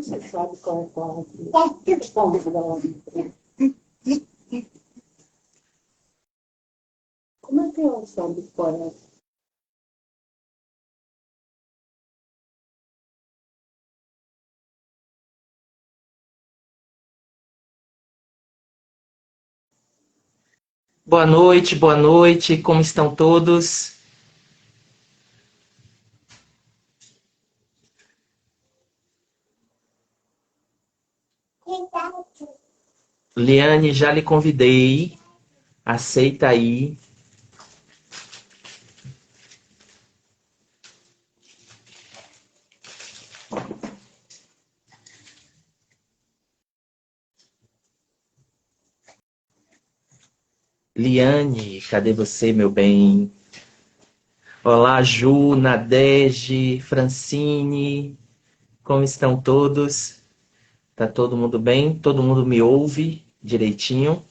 você sabe qual é qual. Qual que responde da ordem? Como é que eu sabe qual é? boa noite, como estão todos? Liane, já lhe convidei, aceita aí. Liane, cadê você, meu bem? Olá, Ju, Nadege, Francine, como estão todos? Tá todo mundo bem? Todo mundo me ouve direitinho?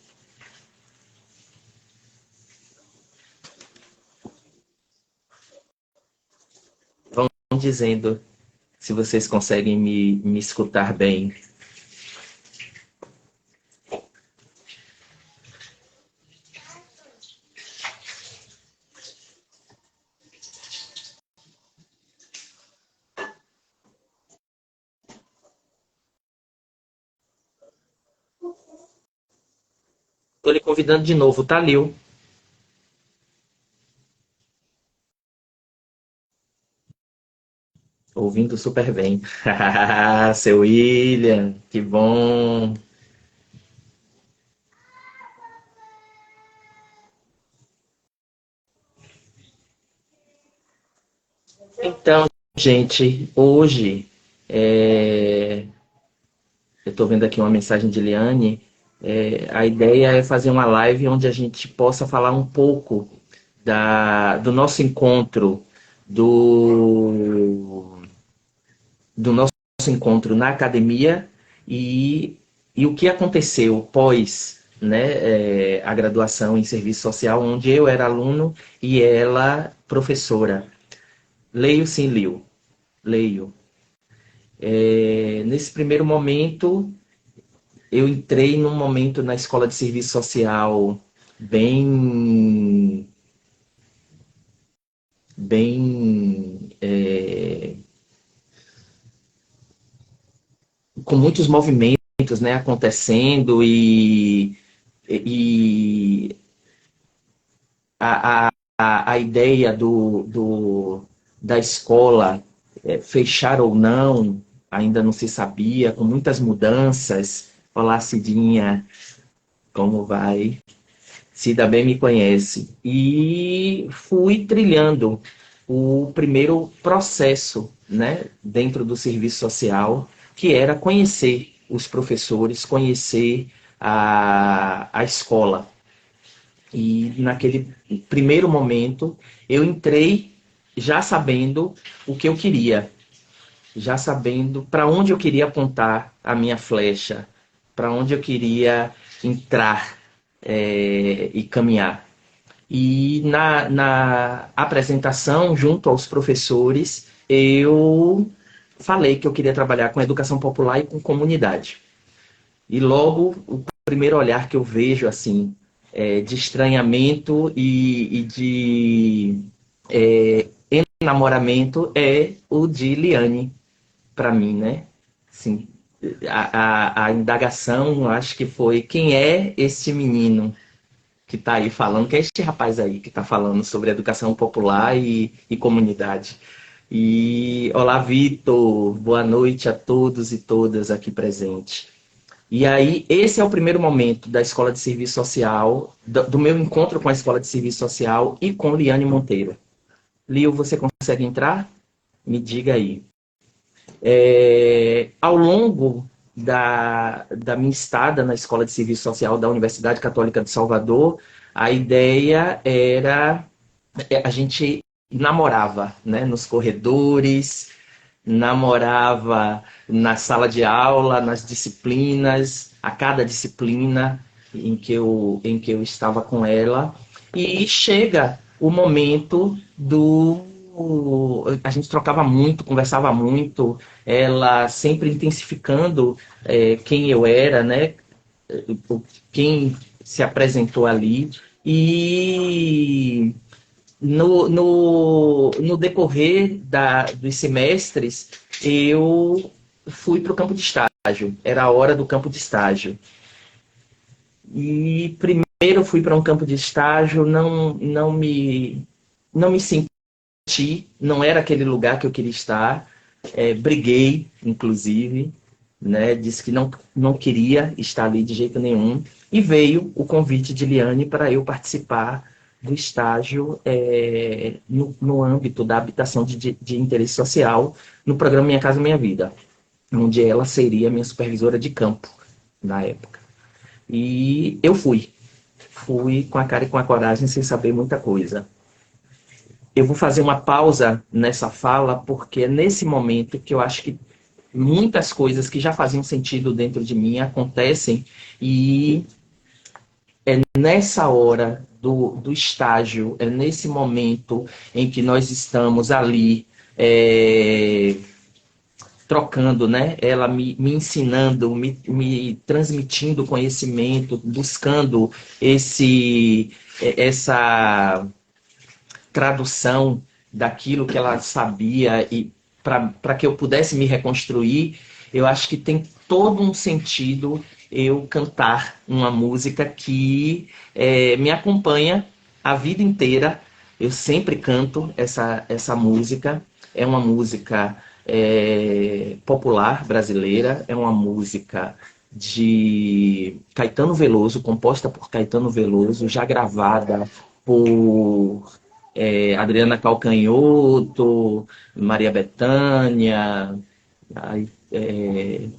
Vão dizendo se vocês conseguem me escutar bem. Tô lhe convidando de novo, tá, Lil? Ouvindo super bem. Seu William, que bom. Então, gente, hoje eu estou vendo aqui uma mensagem de Liane. A ideia é fazer uma live onde a gente possa falar um pouco do nosso encontro, do, do nosso encontro na academia e o que aconteceu pós, né, a graduação em serviço social, onde eu era aluno e ela professora. Leio sim, Liu. Leio. Nesse primeiro momento, eu entrei num momento na escola de serviço social bem, bem, com muitos movimentos, né, acontecendo e a ideia da escola fechar ou não ainda não se sabia, com muitas mudanças. Olá, Cidinha, como vai? Cida bem me conhece. E fui trilhando o primeiro processo, né, dentro do serviço social, que era conhecer os professores, conhecer a escola. E naquele primeiro momento, eu entrei já sabendo o que eu queria, já sabendo para onde eu queria apontar a minha flecha, para onde eu queria entrar e caminhar. E na apresentação, junto aos professores, eu falei que eu queria trabalhar com educação popular e com comunidade. E logo, o primeiro olhar que eu vejo, assim, de estranhamento e de enamoramento é o de Liane, para mim, né? Assim, a indagação, acho que foi quem é esse menino que está aí falando, que é este rapaz aí que está falando sobre educação popular e comunidade. E olá, Vitor, boa noite a todos e todas aqui presentes. E aí, esse é o primeiro momento da Escola de Serviço Social, do meu encontro com a Escola de Serviço Social e com Liane Monteiro. Lio, você consegue entrar? Me diga aí. Ao longo da minha estada na Escola de Serviço Social da Universidade Católica de Salvador, a ideia era a gente namorava, né, nos corredores, namorava na sala de aula, nas disciplinas, a cada disciplina em que eu estava com ela. E chega o momento a gente trocava muito, conversava muito, ela sempre intensificando quem eu era, né? Quem se apresentou ali. E no decorrer dos semestres, eu fui para o campo de estágio. Era a hora do campo de estágio. E primeiro fui para um campo de estágio, não me senti, não era aquele lugar que eu queria estar. Briguei, inclusive, né? Disse que não queria estar ali de jeito nenhum. E veio o convite de Liane para eu participar do estágio no âmbito da habitação de interesse social, no programa Minha Casa Minha Vida, onde ela seria minha supervisora de campo na época. E eu fui com a cara e com a coragem, sem saber muita coisa. Eu vou fazer uma pausa nessa fala, porque é nesse momento que eu acho que muitas coisas que já faziam sentido dentro de mim acontecem, e é nessa hora do estágio, é nesse momento em que nós estamos ali trocando, né? Ela me ensinando, me transmitindo conhecimento, buscando essa tradução daquilo que ela sabia, e para que eu pudesse me reconstruir. Eu acho que tem todo um sentido eu cantar uma música que me acompanha a vida inteira. Eu sempre canto essa música. É uma música popular brasileira, é uma música de Caetano Veloso, composta por Caetano Veloso, já gravada por Adriana Calcanhoto, Maria Bethânia,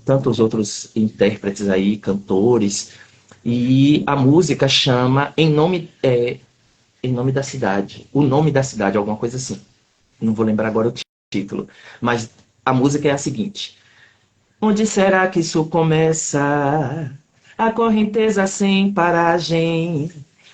tantos outros intérpretes aí, cantores. E a música chama Em Nome da Cidade, O Nome da Cidade, alguma coisa assim. Não vou lembrar agora o título, mas a música é a seguinte: onde será que isso começa? A correnteza sem paragem,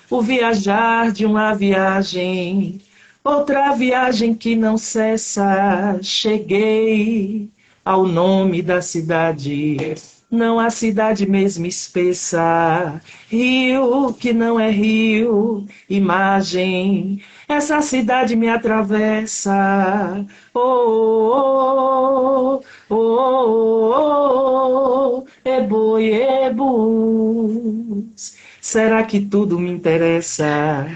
o viajar de uma viagem, outra viagem que não cessa. Cheguei ao nome da cidade, não a cidade mesmo espessa. Rio que não é rio, imagem, essa cidade me atravessa. Oh, oh, oh, oh, oh, boi, bus. Será que tudo me interessa?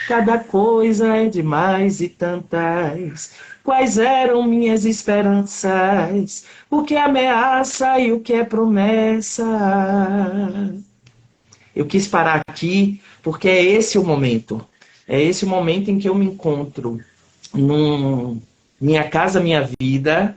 Cada coisa é demais e tantas. Quais eram minhas esperanças? O que é ameaça e o que é promessa? Eu quis parar aqui porque é esse o momento. É esse o momento em que eu me encontro Minha Casa Minha Vida,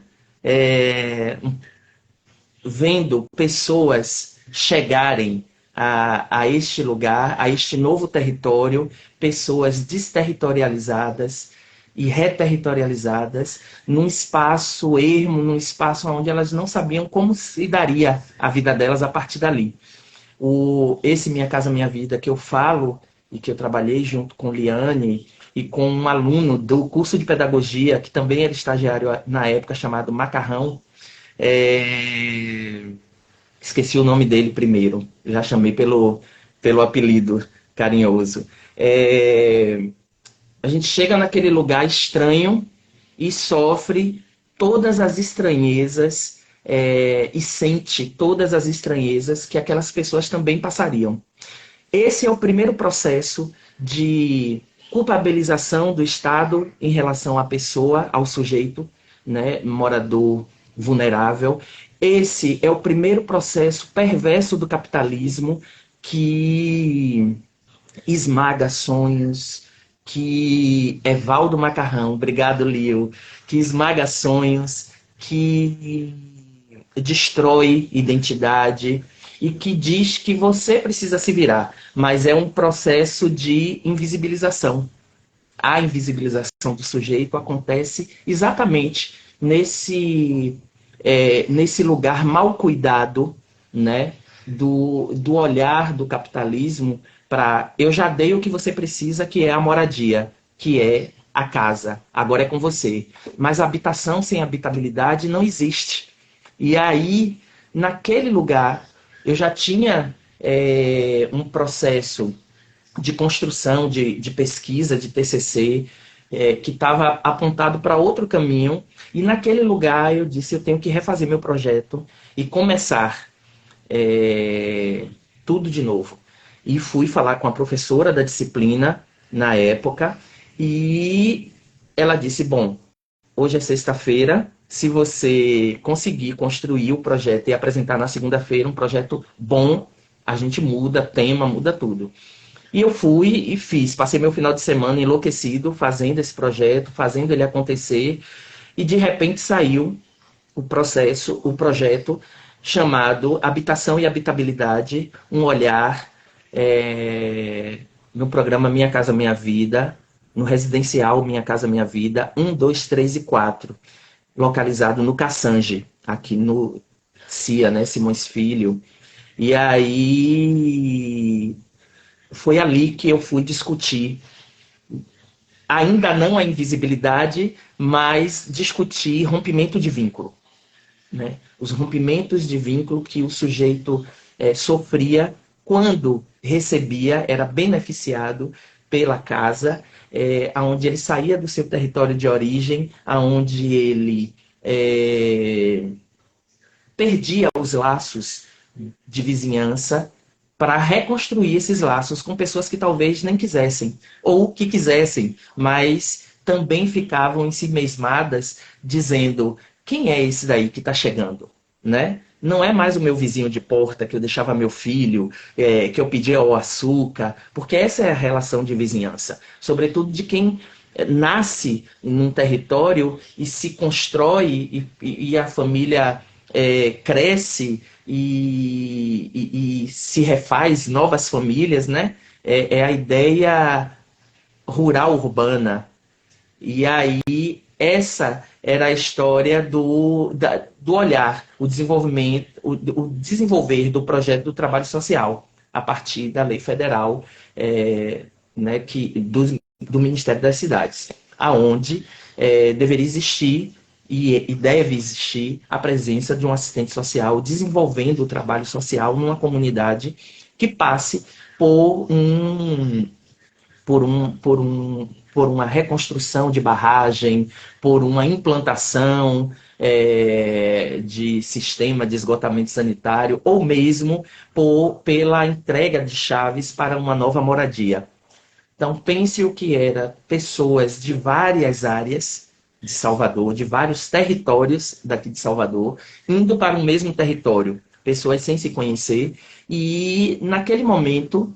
vendo pessoas chegarem a este lugar, a este novo território, pessoas desterritorializadas e reterritorializadas, num espaço ermo, num espaço onde elas não sabiam como se daria a vida delas a partir dali. Esse Minha Casa Minha Vida que eu falo, e que eu trabalhei junto com Liane e com um aluno do curso de pedagogia, que também era estagiário na época, chamado Macarrão. Esqueci o nome dele primeiro, já chamei pelo apelido carinhoso. A gente chega naquele lugar estranho e sofre todas as estranhezas, e sente todas as estranhezas que aquelas pessoas também passariam. Esse é o primeiro processo de culpabilização do Estado em relação à pessoa, ao sujeito, né, morador vulnerável. Esse é o primeiro processo perverso do capitalismo, que esmaga sonhos, que Evaldo Macarrão, obrigado, Lio, que esmaga sonhos, que destrói identidade e que diz que você precisa se virar, mas é um processo de invisibilização. A invisibilização do sujeito acontece exatamente nesse lugar mal cuidado, né, do olhar do capitalismo para eu já dei o que você precisa, que é a moradia, que é a casa, agora é com você. Mas a habitação sem habitabilidade não existe. E aí, naquele lugar, eu já tinha um processo de construção, de pesquisa, de TCC, que estava apontado para outro caminho. E naquele lugar eu disse, eu tenho que refazer meu projeto e começar tudo de novo. E fui falar com a professora da disciplina na época e ela disse, bom, hoje é sexta-feira, se você conseguir construir o projeto e apresentar na segunda-feira um projeto bom, a gente muda tema, muda tudo. E eu fui e fiz, passei meu final de semana enlouquecido fazendo esse projeto, fazendo ele acontecer, e de repente saiu o projeto chamado Habitação e Habitabilidade, um olhar no programa Minha Casa Minha Vida, no residencial Minha Casa Minha Vida, 1, 2, 3 e 4, localizado no Cassange, aqui no CIA, né, Simões Filho. E aí foi ali que eu fui discutir, ainda não a invisibilidade, mas discutir rompimento de vínculo. Né? Os rompimentos de vínculo que o sujeito sofria quando recebia, era beneficiado pela casa, onde ele saía do seu território de origem, onde ele perdia os laços de vizinhança para reconstruir esses laços com pessoas que talvez nem quisessem, ou que quisessem, mas também ficavam ensimesmadas, dizendo, quem é esse daí que está chegando? Né? Não é mais o meu vizinho de porta que eu deixava meu filho, que eu pedia o açúcar, porque essa é a relação de vizinhança, sobretudo de quem nasce num território e se constrói e a família cresce e se refaz novas famílias, né? É a ideia rural urbana. E aí essa era a história do olhar, o desenvolvimento, o desenvolver do projeto do trabalho social a partir da lei federal, né, do Ministério das Cidades, aonde deveria existir e deve existir a presença de um assistente social desenvolvendo o trabalho social numa comunidade que passe por uma reconstrução de barragem, por uma implantação de sistema de esgotamento sanitário, ou mesmo pela entrega de chaves para uma nova moradia. Então, pense o que era pessoas de várias áreas de Salvador, de vários territórios daqui de Salvador, indo para o mesmo território, pessoas sem se conhecer, e naquele momento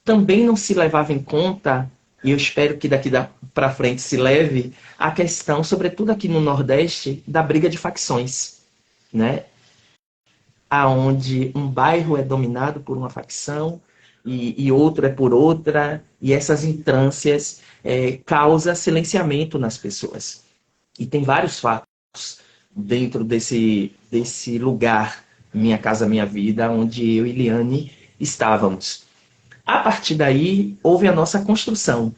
também não se levava em conta, e eu espero que daqui para frente se leve, a questão, sobretudo aqui no Nordeste, da briga de facções, né? Aonde um bairro é dominado por uma facção e outro é por outra, e essas intrâncias causam silenciamento nas pessoas. E tem vários fatos dentro desse lugar, Minha Casa Minha Vida, onde eu e Liane estávamos. A partir daí, houve a nossa construção,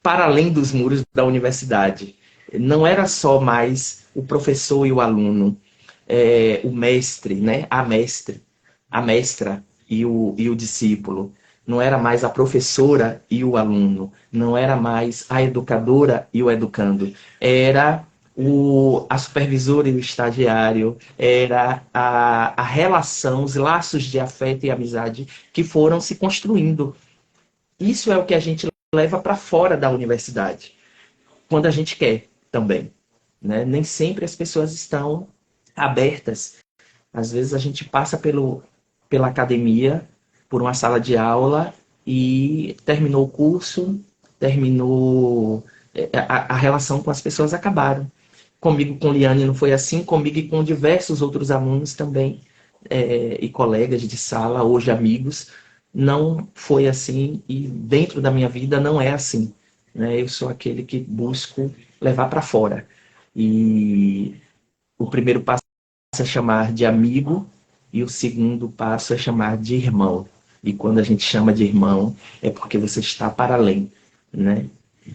para além dos muros da universidade. Não era só mais o professor e o aluno, o mestre, né? a mestra e o discípulo. Não era mais a professora e o aluno. Não era mais a educadora e o educando. Era a supervisora e o estagiário, era a relação, os laços de afeto e amizade que foram se construindo. Isso é o que a gente leva para fora da universidade, quando a gente quer também. Né? Nem sempre as pessoas estão abertas. Às vezes a gente passa pela academia, por uma sala de aula e terminou o curso, a relação com as pessoas acabaram. Comigo, com Liane, não foi assim, comigo e com diversos outros alunos também, e colegas de sala, hoje amigos, não foi assim, e dentro da minha vida não é assim. Né? Eu sou aquele que busco levar para fora. E o primeiro passo é chamar de amigo, e o segundo passo é chamar de irmão. E quando a gente chama de irmão, é porque você está para além, né?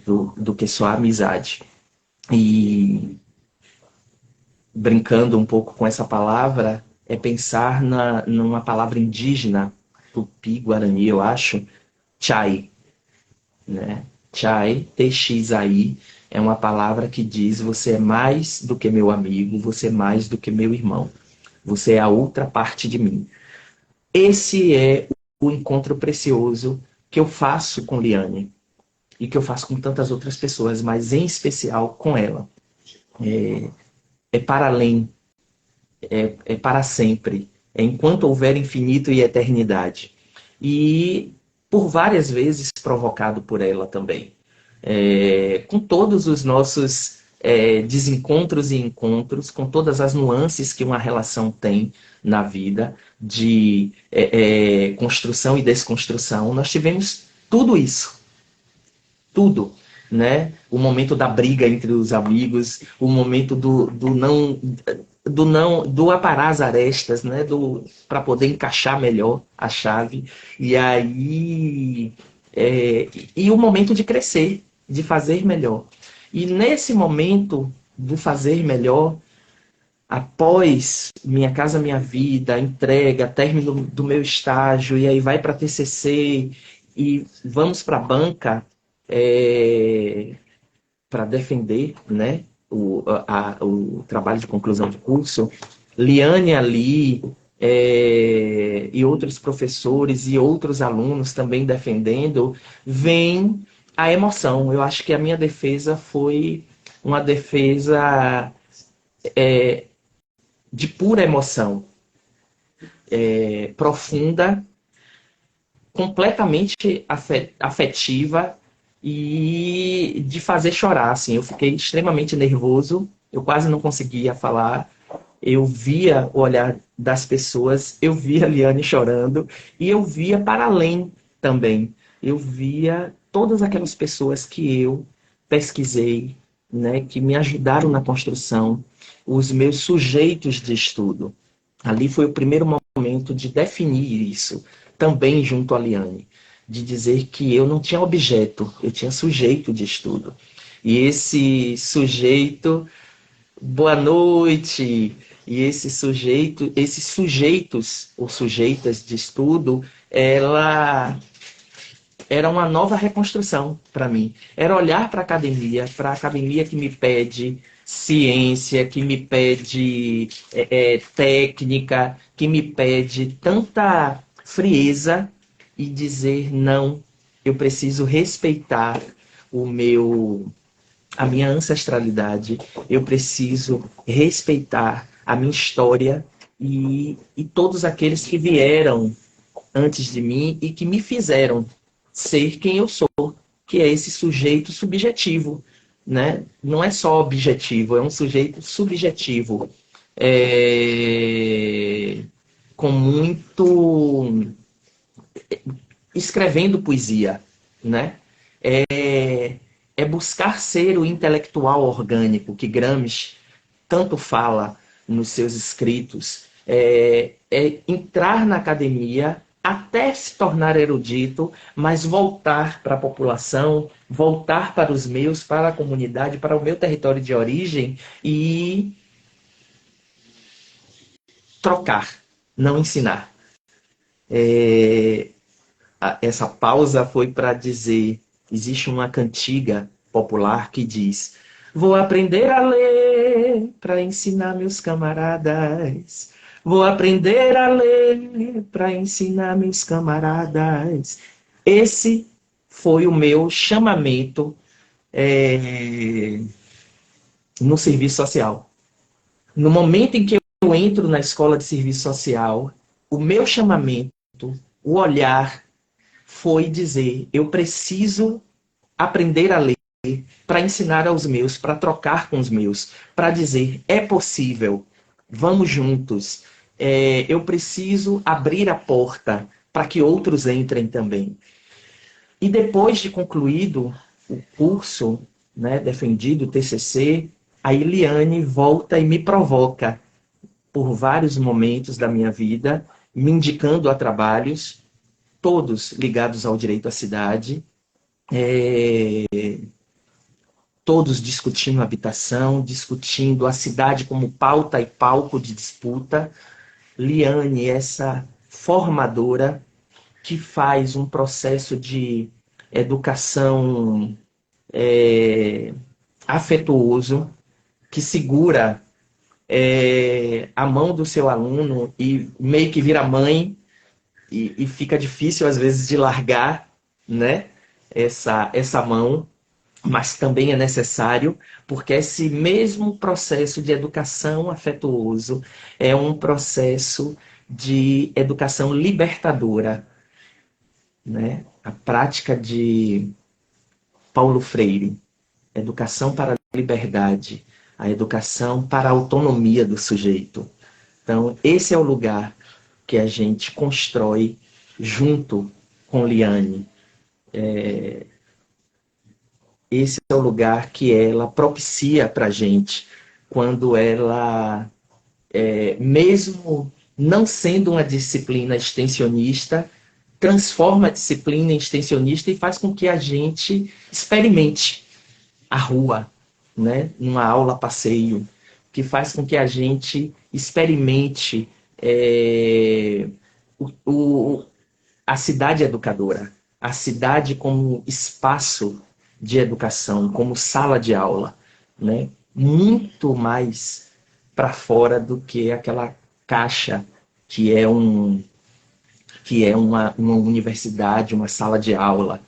do que só a amizade. E brincando um pouco com essa palavra, é pensar numa palavra indígena, tupi-guarani, eu acho, chai, né? Chai, T-X-A-I, é uma palavra que diz: você é mais do que meu amigo, você é mais do que meu irmão, você é a outra parte de mim. Esse é o encontro precioso que eu faço com Liane e que eu faço com tantas outras pessoas, mas em especial com ela. É para além, é para sempre, é enquanto houver infinito e eternidade. E por várias vezes provocado por ela também. Com todos os nossos desencontros e encontros, com todas as nuances que uma relação tem na vida, de construção e desconstrução, nós tivemos tudo isso. Tudo. Né? O momento da briga entre os amigos, o momento do aparar as arestas, né? Para poder encaixar melhor a chave. E aí e o momento de crescer, de fazer melhor. E nesse momento do fazer melhor, após Minha Casa Minha Vida, entrega, término do meu estágio, e aí vai para TCC, e vamos para a banca para defender, né, o trabalho de conclusão de curso. Liane ali e outros professores e outros alunos também defendendo, vem a emoção. Eu acho que a minha defesa foi uma defesa de pura emoção, profunda, completamente afetiva e de fazer chorar. Assim. Eu fiquei extremamente nervoso, eu quase não conseguia falar. Eu via o olhar das pessoas, eu via a Liane chorando e eu via para além também. Eu via todas aquelas pessoas que eu pesquisei, né, que me ajudaram na construção, os meus sujeitos de estudo. Ali foi o primeiro momento de definir isso, também junto a Liane, de dizer que eu não tinha objeto, eu tinha sujeito de estudo. E esse sujeito, boa noite, e esse sujeito, esses sujeitos ou sujeitas de estudo, ela era uma nova reconstrução para mim. Era olhar para a academia que me pede ciência, que me pede técnica, que me pede tanta frieza e dizer: não, eu preciso respeitar a minha ancestralidade, eu preciso respeitar a minha história e todos aqueles que vieram antes de mim e que me fizeram ser quem eu sou, que é esse sujeito subjetivo, né? Não é só objetivo, é um sujeito subjetivo, com muito escrevendo poesia, né? É buscar ser o intelectual orgânico que Gramsci tanto fala nos seus escritos, entrar na academia até se tornar erudito, mas voltar para a população, voltar para os meus, para a comunidade, para o meu território de origem e trocar, não ensinar. Essa pausa foi para dizer, existe uma cantiga popular que diz: vou aprender a ler para ensinar meus camaradas. Vou aprender a ler para ensinar meus camaradas. Esse foi o meu chamamento no serviço social. No momento em que eu entro na escola de serviço social, o meu chamamento, o olhar, foi dizer: eu preciso aprender a ler para ensinar aos meus, para trocar com os meus, para dizer: é possível, vamos juntos. Eu preciso abrir a porta para que outros entrem também. E depois de concluído o curso, né, defendido o TCC, a Eliane volta e me provoca por vários momentos da minha vida, me indicando a trabalhos, todos ligados ao direito à cidade, todos discutindo habitação, discutindo a cidade como pauta e palco de disputa. Liane, essa formadora que faz um processo de educação afetuoso, que segura a mão do seu aluno e meio que vira mãe, e fica difícil às vezes de largar, né, essa mão, mas também é necessário, porque esse mesmo processo de educação afetuoso é um processo de educação libertadora, né? A prática de Paulo Freire, educação para a liberdade, a educação para a autonomia do sujeito. Então, esse é o lugar que a gente constrói junto com Liane. Esse é o lugar que ela propicia para a gente, quando ela, mesmo não sendo uma disciplina extensionista, transforma a disciplina em extensionista e faz com que a gente experimente a rua, né, numa aula passeio, que faz com que a gente experimente a cidade educadora, a cidade como espaço de educação, como sala de aula, né? Muito mais para fora do que aquela caixa que é uma universidade, uma sala de aula.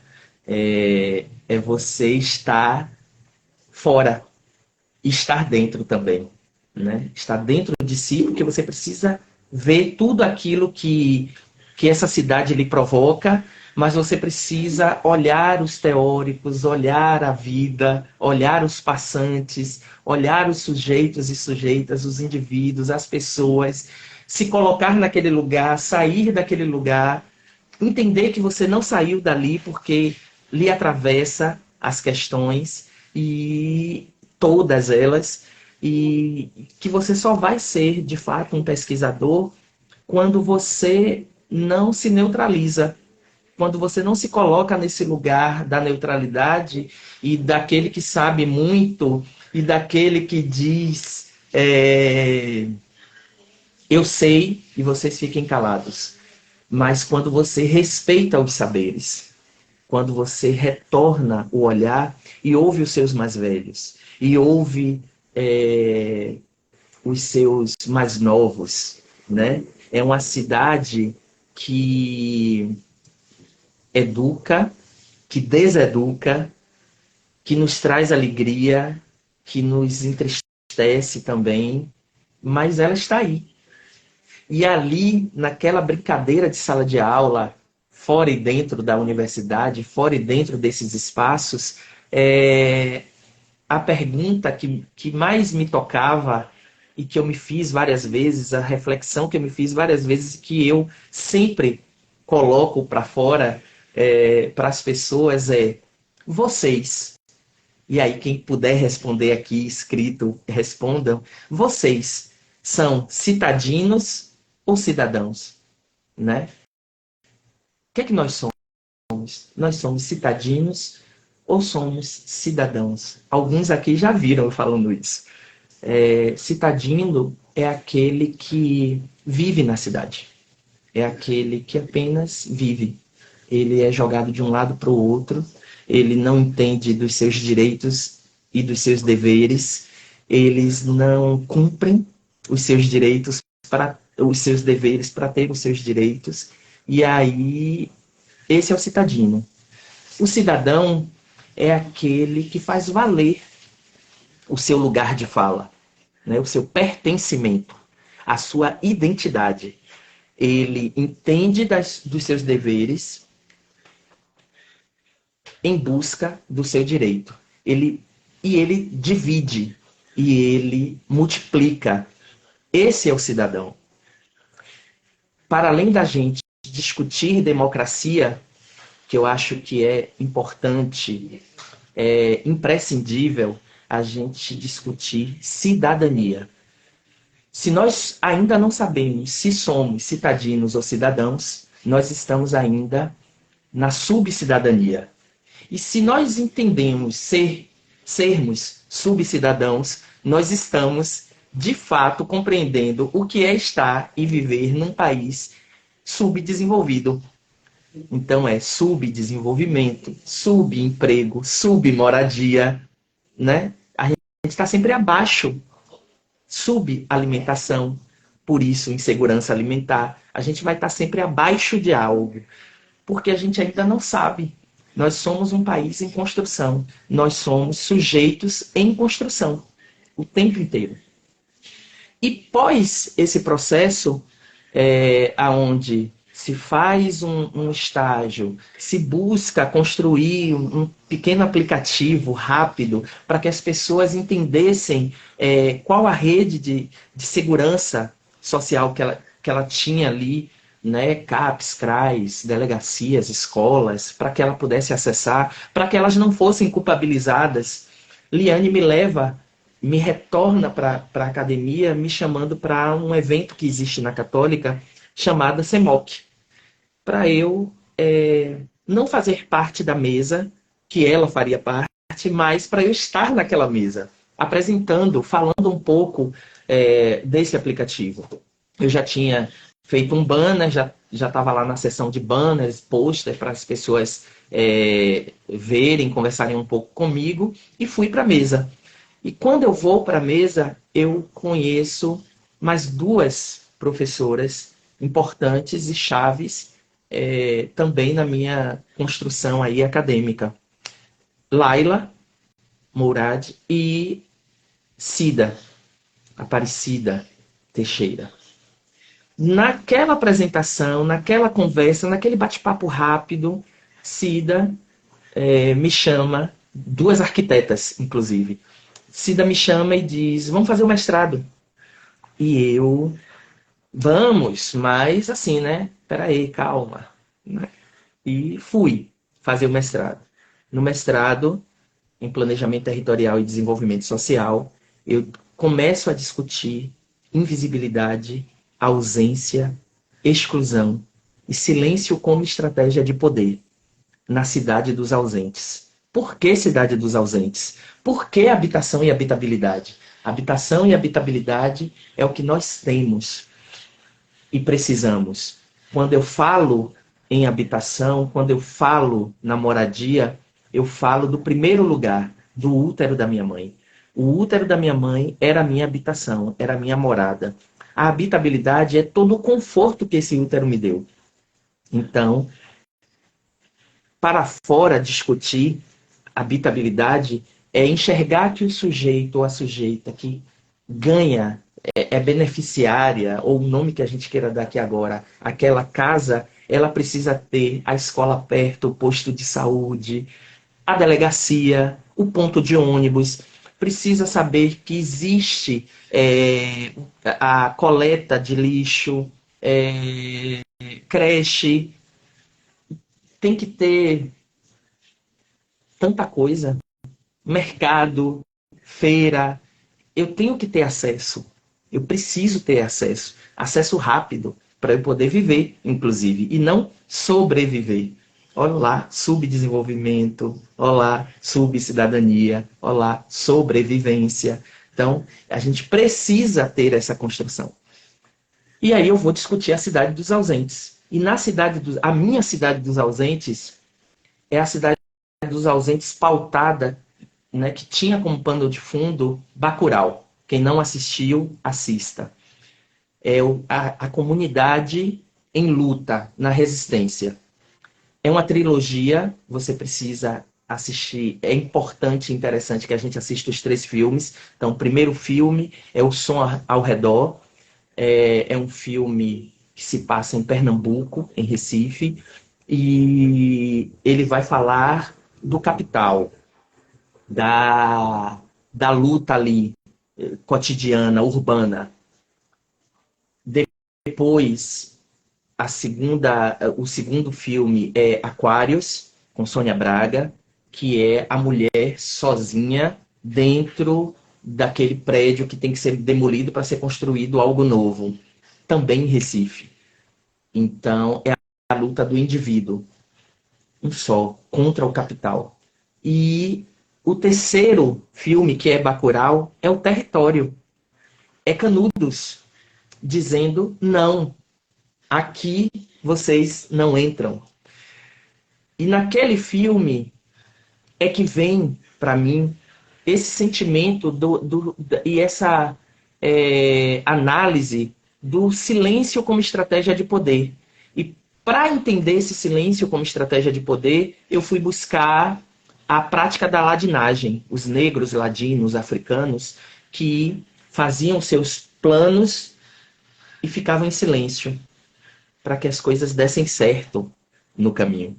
É você estar fora e estar dentro também, né? Estar dentro de si, porque você precisa ver tudo aquilo que essa cidade lhe provoca, mas você precisa olhar os teóricos, olhar a vida, olhar os passantes, olhar os sujeitos e sujeitas, os indivíduos, as pessoas, se colocar naquele lugar, sair daquele lugar, entender que você não saiu dali porque lhe atravessa as questões, e todas elas, e que você só vai ser, de fato, um pesquisador quando você não se neutraliza, quando você não se coloca nesse lugar da neutralidade e daquele que sabe muito e daquele que diz eu sei e vocês fiquem calados. Mas quando você respeita os saberes, quando você retorna o olhar e ouve os seus mais velhos, e ouve os seus mais novos, né? É uma cidade que educa, que deseduca, que nos traz alegria, que nos entristece também, mas ela está aí. E ali, naquela brincadeira de sala de aula, fora e dentro da universidade, fora e dentro desses espaços, a pergunta que mais me tocava e que eu me fiz várias vezes, a reflexão que eu me fiz várias vezes, que eu sempre coloco para fora para as pessoas vocês. E aí, quem puder responder aqui, escrito, respondam. Vocês são citadinos ou cidadãos? Né? O que é que nós somos? Nós somos citadinos ou somos cidadãos? Alguns aqui já viram eu falando isso. Citadino é aquele que vive na cidade. É aquele que apenas vive. Ele é jogado de um lado para o outro, ele não entende dos seus direitos e dos seus deveres, eles não cumprem os seus direitos, os seus deveres para ter os seus direitos, e aí esse é o citadino. O cidadão é aquele que faz valer o seu lugar de fala, né? O seu pertencimento, a sua identidade. Ele entende dos seus deveres em busca do seu direito. Ele divide e ele multiplica. Esse é o cidadão. Para além da gente discutir democracia, que eu acho que é importante, é imprescindível a gente discutir cidadania. Se nós ainda não sabemos se somos citadinos ou cidadãos, nós estamos ainda na subcidadania. E se nós entendemos ser sermos subcidadãos, nós estamos, de fato, compreendendo o que é estar e viver num país subdesenvolvido. Então, é subdesenvolvimento, subemprego, submoradia, né? A gente está sempre abaixo. Subalimentação, por isso, insegurança alimentar. A gente vai estar sempre abaixo de algo, porque a gente ainda não sabe. Nós somos um país em construção. Nós somos sujeitos em construção o tempo inteiro. E pós esse processo, aonde se faz um estágio, se busca construir um pequeno aplicativo rápido para que as pessoas entendessem qual a rede de segurança social que ela tinha ali, né, CAPs, CRAs, delegacias, escolas, para que ela pudesse acessar, para que elas não fossem culpabilizadas. Liane me retorna para a academia, me chamando para um evento que existe na Católica, chamada CEMOC, para eu não fazer parte da mesa, que ela faria parte, mas para eu estar naquela mesa, apresentando, falando um pouco desse aplicativo. Eu já tinha feito um banner, já estava lá na seção de banners, pôster, para as pessoas verem, conversarem um pouco comigo, e fui para a mesa. E quando eu vou para a mesa, eu conheço mais duas professoras importantes e chaves também na minha construção aí acadêmica. Laila Mourad e Cida Aparecida Teixeira. Naquela apresentação, naquela conversa, naquele bate-papo rápido, Cida me chama, duas arquitetas, inclusive. Cida me chama e diz, vamos fazer o mestrado. E eu, vamos, mas assim, né? Peraí, calma. E fui fazer o mestrado. No mestrado, em Planejamento Territorial e Desenvolvimento Social, eu começo a discutir invisibilidade, ausência, exclusão e silêncio como estratégia de poder na cidade dos ausentes. Por que cidade dos ausentes? Por que habitação e habitabilidade? Habitação e habitabilidade é o que nós temos e precisamos. Quando eu falo em habitação, quando eu falo na moradia, eu falo do primeiro lugar, do útero da minha mãe. O útero da minha mãe era a minha habitação, era a minha morada. A habitabilidade é todo o conforto que esse útero me deu. Então, para fora discutir habitabilidade é enxergar que o sujeito ou a sujeita que ganha, é beneficiária, ou o nome que a gente queira dar aqui agora, aquela casa, ela precisa ter a escola perto, o posto de saúde, a delegacia, o ponto de ônibus, precisa saber que existe a coleta de lixo, creche, tem que ter tanta coisa, mercado, feira, eu tenho que ter acesso, eu preciso ter acesso, acesso rápido, para eu poder viver, inclusive, e não sobreviver. Olha lá, subdesenvolvimento, olha lá, subcidadania, olha lá, sobrevivência. Então, a gente precisa ter essa construção. E aí eu vou discutir a cidade dos ausentes. E a minha cidade dos ausentes é a cidade dos ausentes pautada, né, que tinha como pano de fundo Bacurau. Quem não assistiu, assista. É a comunidade em luta, na resistência. É uma trilogia, você precisa assistir. É importante e interessante que a gente assista os 3 filmes. Então, o primeiro filme é O Som ao Redor. É um filme que se passa em Pernambuco, em Recife. E ele vai falar do capital, da luta ali, cotidiana, urbana. Depois, o segundo filme é Aquários, com Sônia Braga, que é a mulher sozinha dentro daquele prédio que tem que ser demolido para ser construído algo novo, também em Recife. Então, é a luta do indivíduo, um só, contra o capital. E O terceiro filme, que é Bacurau, é o território. É Canudos dizendo, não, aqui vocês não entram. E naquele filme é que vem, para mim, esse sentimento e essa análise do silêncio como estratégia de poder. E para entender esse silêncio como estratégia de poder, eu fui buscar a prática da ladinagem. Os negros, ladinos, africanos, que faziam seus planos e ficavam em silêncio para que as coisas dessem certo no caminho.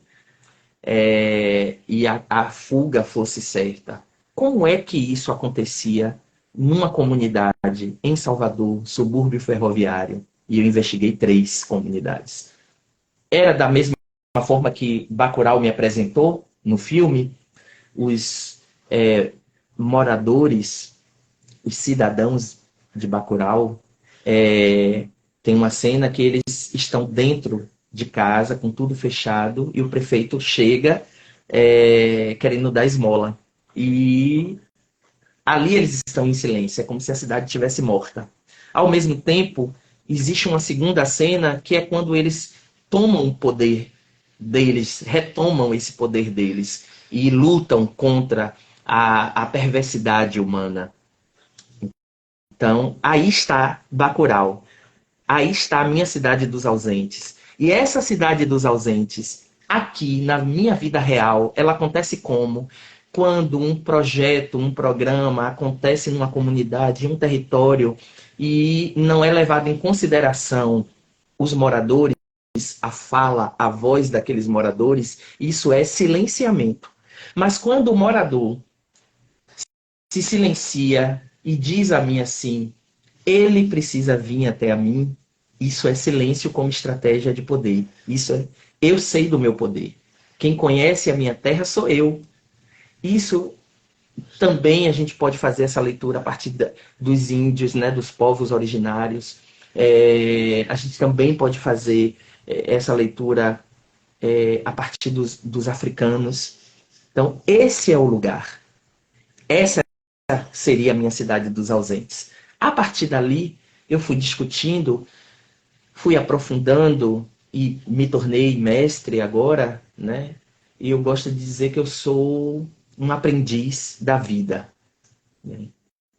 E a fuga fosse certa. Como é que isso acontecia numa comunidade em Salvador, subúrbio ferroviário? E eu investiguei 3 comunidades. Era da mesma forma que Bacurau me apresentou no filme, os moradores, os cidadãos de Bacurau, tem uma cena que eles estão dentro de casa, com tudo fechado, e o prefeito chega querendo dar esmola. E ali eles estão em silêncio, é como se a cidade estivesse morta. Ao mesmo tempo, existe uma segunda cena, que é quando eles tomam o poder deles, retomam esse poder deles, e lutam contra a perversidade humana. Então, aí está Bacurau. Aí está a minha cidade dos ausentes. E essa cidade dos ausentes, aqui na minha vida real, ela acontece como? Quando um projeto, um programa acontece numa comunidade, em um território, e não é levado em consideração os moradores, a fala, a voz daqueles moradores, isso é silenciamento. Mas quando o morador se silencia e diz a mim assim, ele precisa vir até a mim, isso é silêncio como estratégia de poder. Isso é, eu sei do meu poder. Quem conhece a minha terra sou eu. Isso também a gente pode fazer essa leitura a partir dos índios, né, dos povos originários. A gente também pode fazer essa leitura a partir dos africanos. Então, esse é o lugar. Essa seria a minha cidade dos ausentes. A partir dali, eu fui discutindo, fui aprofundando e me tornei mestre agora, né? E eu gosto de dizer que eu sou um aprendiz da vida, né?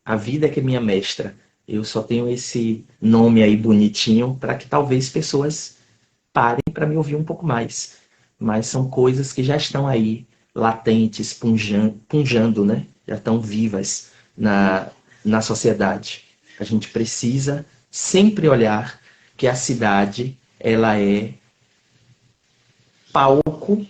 A vida é que é minha mestra. Eu só tenho esse nome aí bonitinho para que talvez pessoas parem para me ouvir um pouco mais. Mas são coisas que já estão aí, latentes, punjando, né? Já estão vivas na sociedade. A gente precisa sempre olhar que a cidade ela é palco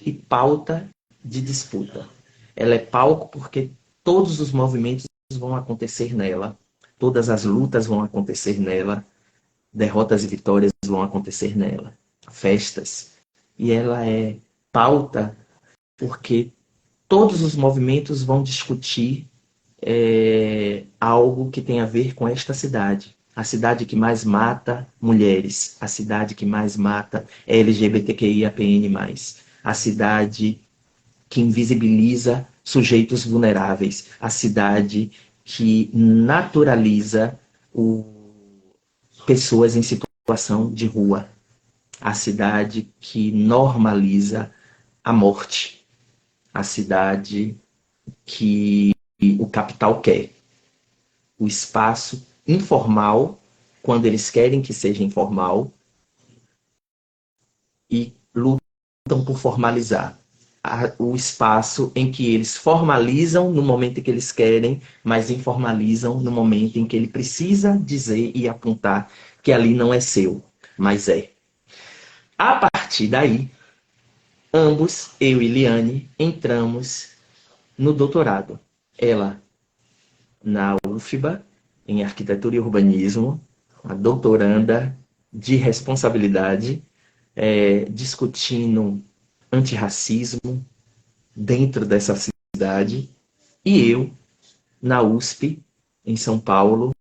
e pauta de disputa. Ela é palco porque todos os movimentos vão acontecer nela, todas as lutas vão acontecer nela, derrotas e vitórias vão acontecer nela, festas. E ela é pauta porque todos os movimentos vão discutir algo que tem a ver com esta cidade. A cidade que mais mata mulheres, a cidade que mais mata LGBTQIAPN+, a cidade que invisibiliza sujeitos vulneráveis, a cidade que naturaliza pessoas em situação de rua, a cidade que normaliza a morte, a cidade que o capital quer. O espaço informal, quando eles querem que seja informal, e lutam por formalizar. O espaço em que eles formalizam no momento em que eles querem, mas informalizam no momento em que ele precisa dizer e apontar que ali não é seu, mas é. A partir daí, ambos, eu e Liane, entramos no doutorado. Ela na UFBA, em Arquitetura e Urbanismo, a doutoranda de responsabilidade, discutindo antirracismo dentro dessa cidade, e eu na USP, em São Paulo,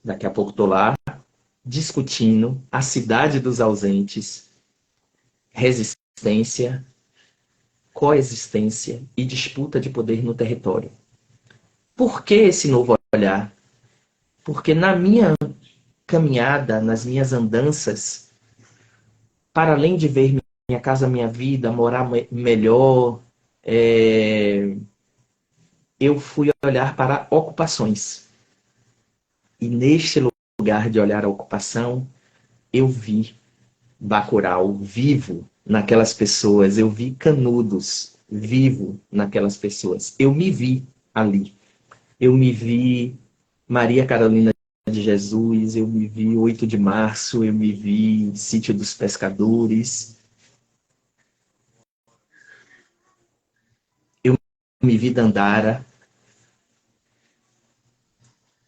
daqui a pouco estou lá, discutindo a cidade dos ausentes, resistência, coexistência e disputa de poder no território. Por que esse novo olhar? Porque na minha caminhada, nas minhas andanças, para além de ver minha casa, minha vida, morar melhor, eu fui olhar para ocupações. E neste lugar de olhar a ocupação, eu vi Bacurau vivo naquelas pessoas, eu vi Canudos vivo naquelas pessoas. Eu me vi ali. Eu me vi Maria Carolina de Jesus, eu me vi 8 de março, eu me vi Sítio dos Pescadores, eu me vi Dandara,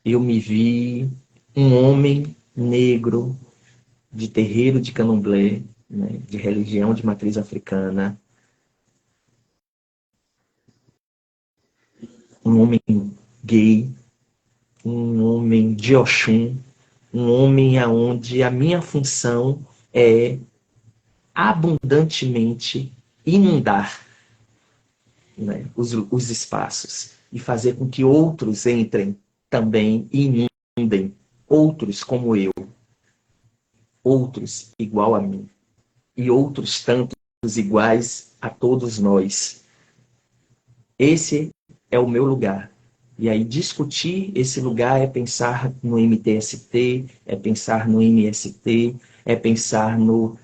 eu me vi um homem negro de terreiro de candomblé, né, de religião de matriz africana, um homem gay, um homem de Oxum, um homem aonde a minha função é abundantemente inundar, né, os espaços e fazer com que outros entrem também e inundem outros como eu, outros igual a mim e outros tantos iguais a todos nós. Esse é o meu lugar. E aí discutir esse lugar é pensar no MTST, é pensar no MST, é pensar no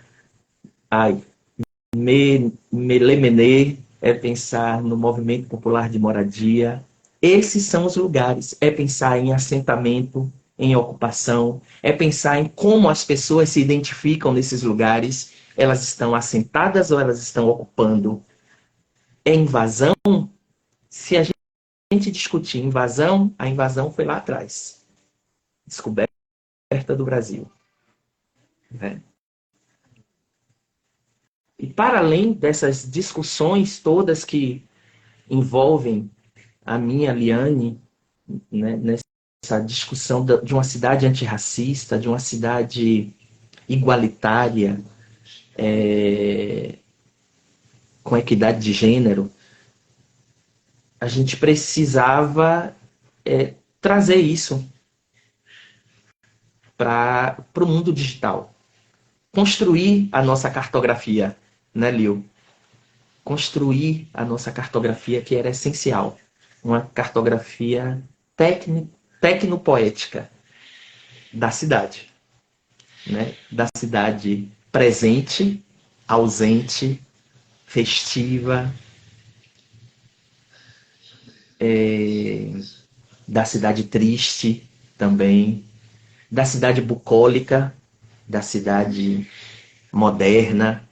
Melemenê, é pensar no Movimento Popular de Moradia. Esses são os lugares. É pensar em assentamento, em ocupação, é pensar em como as pessoas se identificam nesses lugares. Elas estão assentadas ou elas estão ocupando? É invasão? Se a gente discutir invasão, a invasão foi lá atrás. Descoberta do Brasil. Né? E para além dessas discussões todas que envolvem a minha Liane, né, nessa discussão de uma cidade antirracista, de uma cidade igualitária, com equidade de gênero, a gente precisava trazer isso para o mundo digital. Construir a nossa cartografia, né, Lil? Construir a nossa cartografia, que era essencial. Uma cartografia tecnopoética da cidade. Né? Da cidade presente, ausente, festiva, da cidade triste também, da cidade bucólica, da cidade moderna.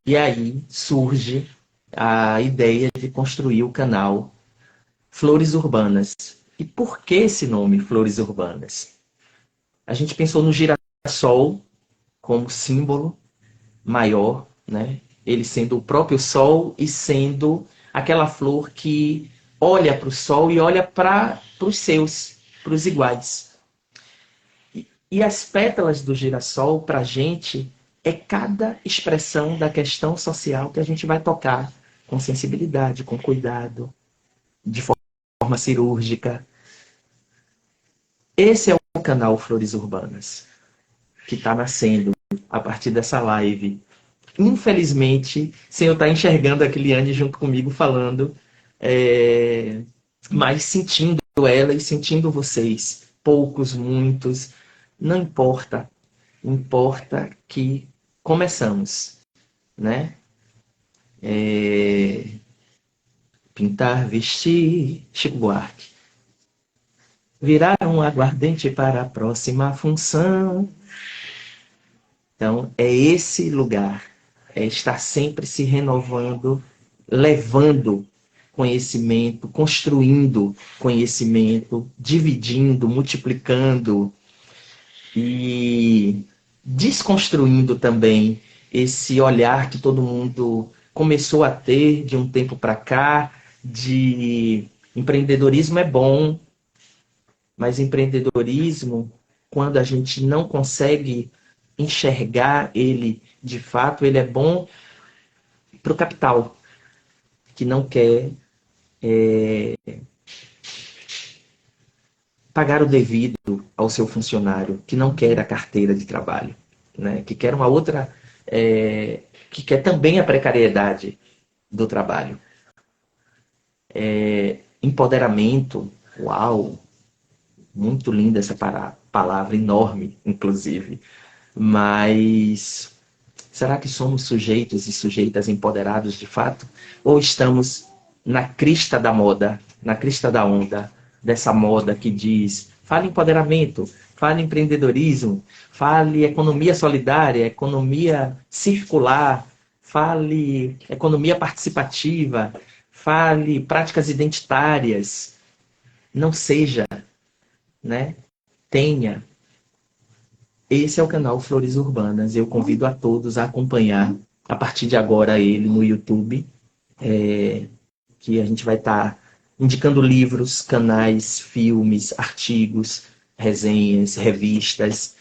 E aí surge a ideia de construir o canal Flores Urbanas. E por que esse nome, Flores Urbanas? A gente pensou no girassol como símbolo maior, né? Ele sendo o próprio sol e sendo aquela flor que olha para o sol e olha para os seus, para os iguais. E as pétalas do girassol, para a gente, é cada expressão da questão social que a gente vai tocar com sensibilidade, com cuidado, de forma cirúrgica. Esse é o canal Flores Urbanas, que está nascendo a partir dessa live. Infelizmente, sem eu estar enxergando a Kiliane junto comigo falando, mas sentindo ela e sentindo vocês. Poucos, muitos, não importa. Importa que começamos, né? Pintar, vestir, Chico Buarque. Virar um aguardente para a próxima função. Então, é esse lugar. É estar sempre se renovando, levando conhecimento, construindo conhecimento, dividindo, multiplicando e desconstruindo também esse olhar que todo mundo começou a ter de um tempo para cá, de empreendedorismo é bom, mas empreendedorismo, quando a gente não consegue enxergar ele de fato, ele é bom para o capital, que não quer pagar o devido ao seu funcionário, que não quer a carteira de trabalho, né? Que quer uma outra, que quer também a precariedade do trabalho. Empoderamento, uau, muito linda essa palavra, enorme, inclusive. Mas será que somos sujeitos e sujeitas empoderados de fato? Ou estamos na crista da moda, na crista da onda, dessa moda que diz, fale empoderamento, fale empreendedorismo, fale economia solidária, economia circular, fale economia participativa, fale práticas identitárias. Não seja, né? Tenha. Esse é o canal Flores Urbanas. Eu convido a todos a acompanhar a partir de agora ele no YouTube, que a gente vai estar indicando livros, canais, filmes, artigos, resenhas, revistas,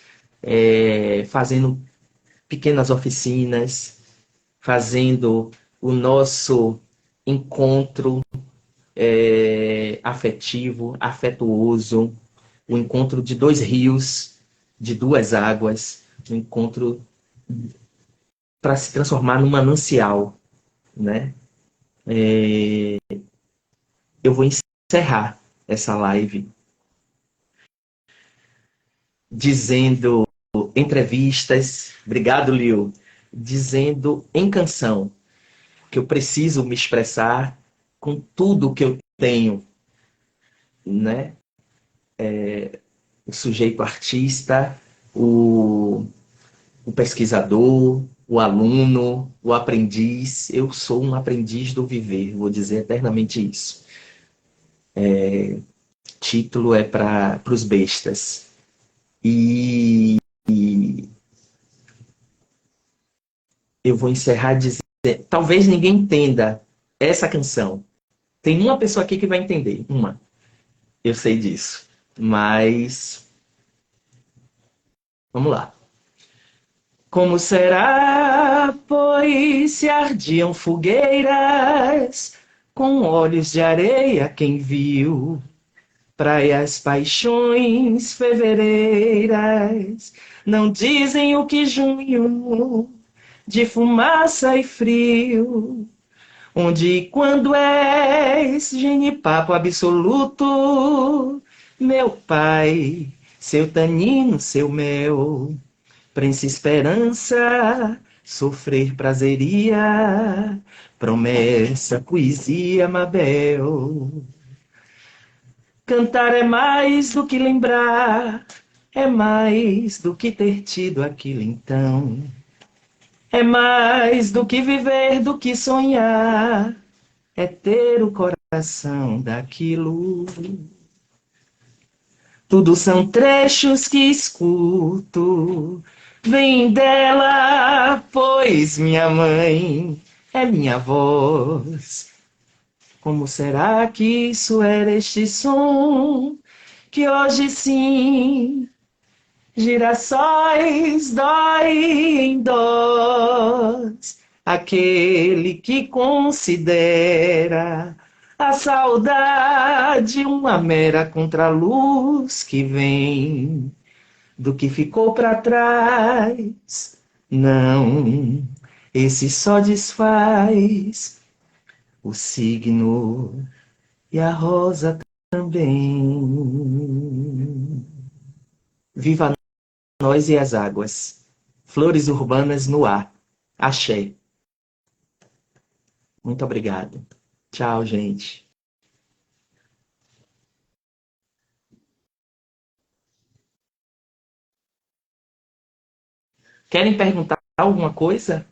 fazendo pequenas oficinas, fazendo o nosso encontro afetivo, afetuoso, o encontro de dois rios, de duas águas, um encontro para se transformar num manancial, né? Eu vou encerrar essa live dizendo entrevistas, obrigado, Liu, dizendo em canção que eu preciso me expressar com tudo que eu tenho, né? O sujeito artista, o pesquisador, o aluno, o aprendiz. Eu sou um aprendiz do viver, vou dizer eternamente isso. Título é para os bestas. E eu vou encerrar dizendo, talvez ninguém entenda essa canção. Tem uma pessoa aqui que vai entender, uma. Eu sei disso. Mas vamos lá. Como será, pois, se ardiam fogueiras com olhos de areia quem viu? Praias, paixões, fevereiras, não dizem o que junho, de fumaça e frio, onde e quando és genipapo absoluto, meu pai, seu tanino, seu mel, prensa esperança, sofrer prazeria, promessa, poesia, Mabel. Cantar é mais do que lembrar, é mais do que ter tido aquilo então. É mais do que viver, do que sonhar, é ter o coração daquilo. Tudo são trechos que escuto, vem dela, pois minha mãe é minha voz. Como será que isso era este som, que hoje sim, girassóis dói em dós, aquele que considera a saudade uma mera contraluz que vem do que ficou para trás. Não, esse só desfaz o signo e a rosa também. Viva nós e as águas. Flores urbanas no ar. Axé. Muito obrigado. Tchau, gente. Querem perguntar alguma coisa?